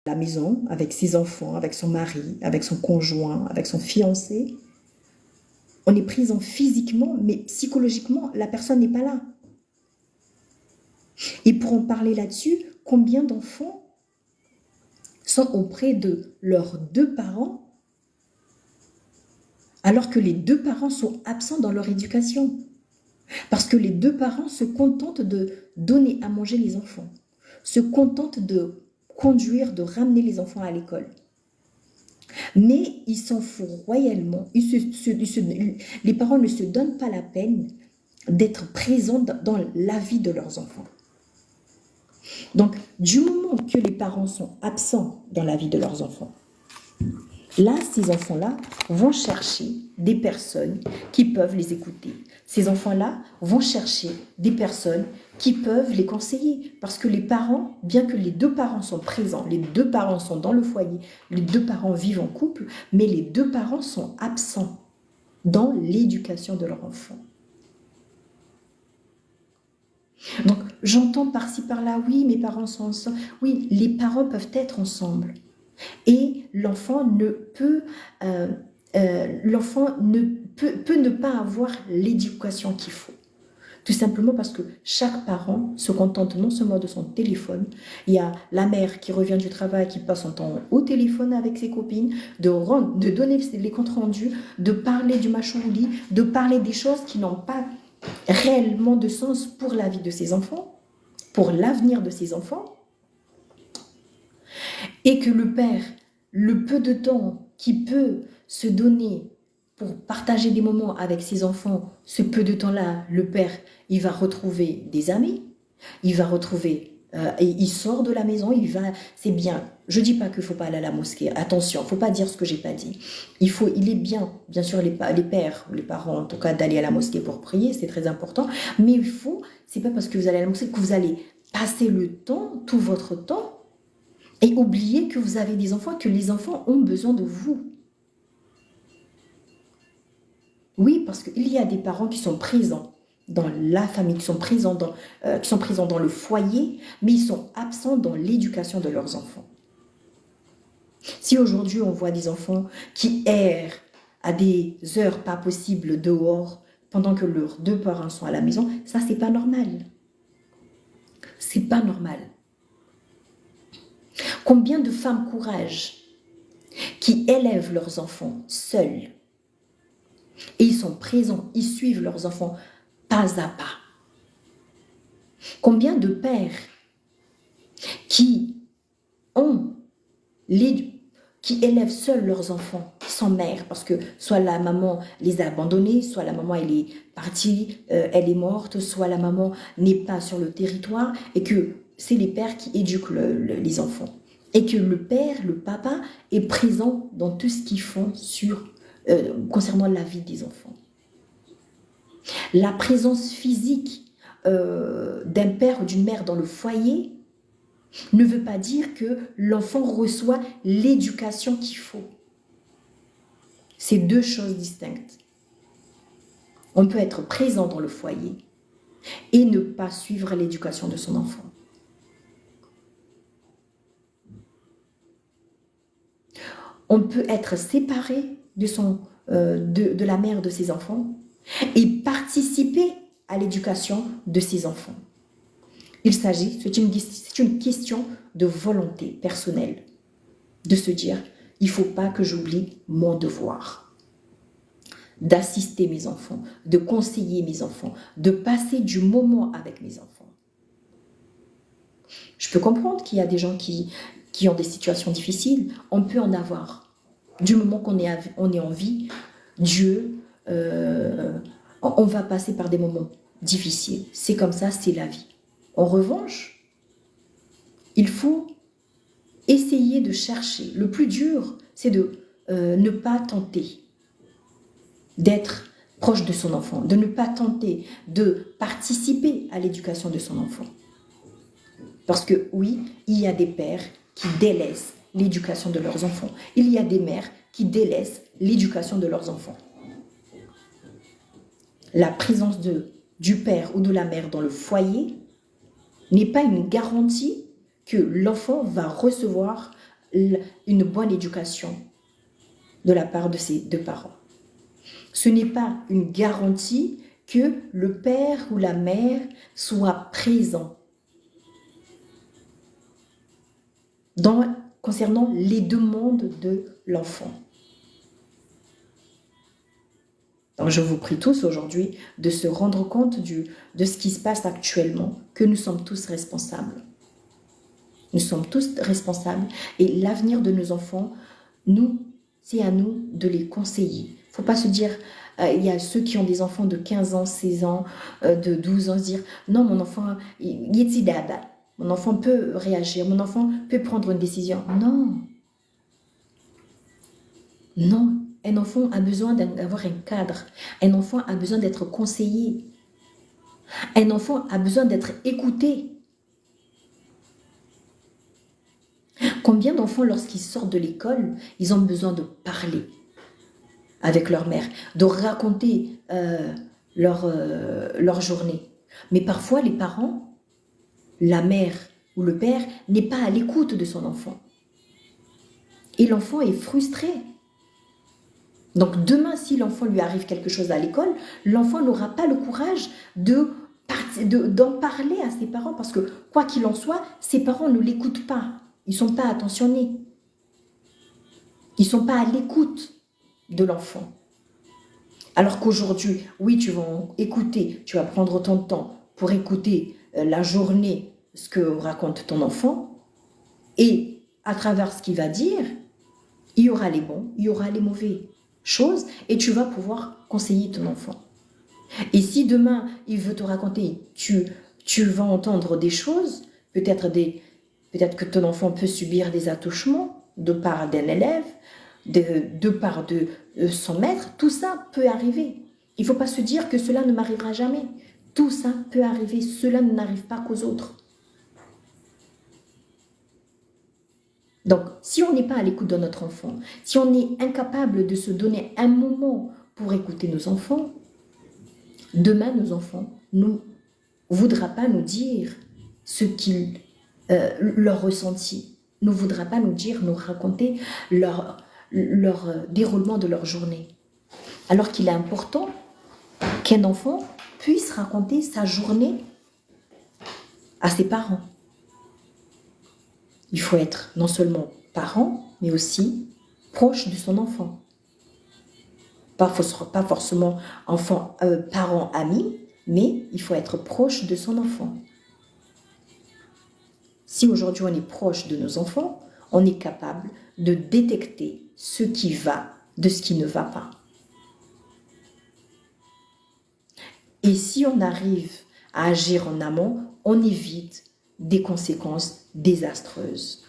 la maison avec ses enfants, avec son mari, avec son conjoint, avec son fiancé, on est présent physiquement, mais psychologiquement, la personne n'est pas là. Et pour en parler là-dessus, combien d'enfants sont auprès de leurs deux parents alors que les deux parents sont absents dans leur éducation? Parce que les deux parents se contentent de donner à manger les enfants, se contentent de conduire, de ramener les enfants à l'école. Mais ils s'en foutent royalement. Les parents ne se donnent pas la peine d'être présents dans la vie de leurs enfants. Donc, du moment que les parents sont absents dans la vie de leurs enfants, là, ces enfants-là vont chercher des personnes qui peuvent les écouter. Ces enfants-là vont chercher des personnes qui peuvent les conseiller. Parce que les parents, bien que les deux parents sont présents, les deux parents sont dans le foyer, les deux parents vivent en couple, mais les deux parents sont absents dans l'éducation de leur enfant. Donc, j'entends par-ci par-là, oui, mes parents sont ensemble. Oui, les parents peuvent être ensemble. Et l'enfant peut ne pas avoir l'éducation qu'il faut. Tout simplement parce que chaque parent se contente non seulement de son téléphone, il y a la mère qui revient du travail, qui passe son temps au téléphone avec ses copines, de donner les comptes rendus, de parler du machin au lit, de parler des choses qui n'ont pas réellement de sens pour la vie de ses enfants, pour l'avenir de ses enfants. Et que le père, le peu de temps qu'il peut se donner pour partager des moments avec ses enfants, ce peu de temps-là, le père, il va retrouver des amis, il va retrouver, et il sort de la maison, c'est bien. Je dis pas qu'il faut pas aller à la mosquée, attention, faut pas dire ce que j'ai pas dit. Il est bien sûr les pères, les parents en tout cas, d'aller à la mosquée pour prier, c'est très important, mais c'est pas parce que vous allez à la mosquée que vous allez passer le temps, tout votre temps, et oubliez que vous avez des enfants, que les enfants ont besoin de vous. Oui, parce qu'il y a des parents qui sont présents dans la famille, qui sont présents dans le foyer, mais ils sont absents dans l'éducation de leurs enfants. Si aujourd'hui on voit des enfants qui errent à des heures pas possibles dehors, pendant que leurs deux parents sont à la maison, ça c'est pas normal. C'est pas normal. Combien de femmes courage qui élèvent leurs enfants seuls et ils sont présents, ils suivent leurs enfants pas à pas. Combien de pères qui élèvent seuls leurs enfants sans mère parce que soit la maman les a abandonnés, soit la maman elle est partie, elle est morte, soit la maman n'est pas sur le territoire et que c'est les pères qui éduquent les enfants. Et que le père, le papa, est présent dans tout ce qu'ils font concernant la vie des enfants. La présence physique d'un père ou d'une mère dans le foyer ne veut pas dire que l'enfant reçoit l'éducation qu'il faut. C'est deux choses distinctes. On peut être présent dans le foyer et ne pas suivre l'éducation de son enfant. On peut être séparé de la mère de ses enfants et participer à l'éducation de ses enfants. C'est une question de volonté personnelle, de se dire, il ne faut pas que j'oublie mon devoir, d'assister mes enfants, de conseiller mes enfants, de passer du moment avec mes enfants. Je peux comprendre qu'il y a des gens qui ont des situations difficiles, on peut en avoir. Du moment qu'on est en vie, Dieu, on va passer par des moments difficiles. C'est comme ça, c'est la vie. En revanche, il faut essayer de chercher. Le plus dur, c'est de ne pas tenter d'être proche de son enfant, de ne pas tenter de participer à l'éducation de son enfant. Parce que oui, il y a des pères qui délaissent l'éducation de leurs enfants. Il y a des mères qui délaissent l'éducation de leurs enfants. La présence du père ou de la mère dans le foyer n'est pas une garantie que l'enfant va recevoir une bonne éducation de la part de ses deux parents. Ce n'est pas une garantie que le père ou la mère soit présent concernant les demandes de l'enfant. Donc je vous prie tous aujourd'hui de se rendre compte de ce qui se passe actuellement, que nous sommes tous responsables. Nous sommes tous responsables et l'avenir de nos enfants, c'est à nous de les conseiller. Il ne faut pas se dire, il y a ceux qui ont des enfants de 15 ans, 16 ans, de 12 ans, se dire, non, mon enfant, il est dada. Mon enfant peut réagir, mon enfant peut prendre une décision. Non. Non. Un enfant a besoin d'avoir un cadre. Un enfant a besoin d'être conseillé. Un enfant a besoin d'être écouté. Combien d'enfants, lorsqu'ils sortent de l'école, ils ont besoin de parler avec leur mère, de raconter leur journée. Mais parfois, les parents, la mère ou le père, n'est pas à l'écoute de son enfant. Et l'enfant est frustré. Donc demain, si l'enfant lui arrive quelque chose à l'école, l'enfant n'aura pas le courage d'en parler à ses parents parce que, quoi qu'il en soit, ses parents ne l'écoutent pas. Ils ne sont pas attentionnés. Ils ne sont pas à l'écoute de l'enfant. Alors qu'aujourd'hui, oui, tu vas écouter, tu vas prendre ton temps pour écouter la journée, ce que raconte ton enfant, et à travers ce qu'il va dire, il y aura les bons, il y aura les mauvais choses, et tu vas pouvoir conseiller ton enfant. Et si demain, il veut te raconter, tu vas entendre des choses, peut-être que ton enfant peut subir des attouchements de part d'un élève, de part de son maître, tout ça peut arriver. Il ne faut pas se dire que cela ne m'arrivera jamais. Tout ça peut arriver, cela n'arrive pas qu'aux autres. Donc, si on n'est pas à l'écoute de notre enfant, si on est incapable de se donner un moment pour écouter nos enfants, demain, nos enfants ne voudront pas nous dire ce qu'ils leur ressenti, ne voudra pas nous raconter leur déroulement de leur journée. Alors qu'il est important qu'un enfant puisse raconter sa journée à ses parents. Il faut être non seulement parent, mais aussi proche de son enfant. Pas forcément parent, ami, mais il faut être proche de son enfant. Si aujourd'hui on est proche de nos enfants, on est capable de détecter ce qui va de ce qui ne va pas. Et si on arrive à agir en amont, on évite des conséquences désastreuses.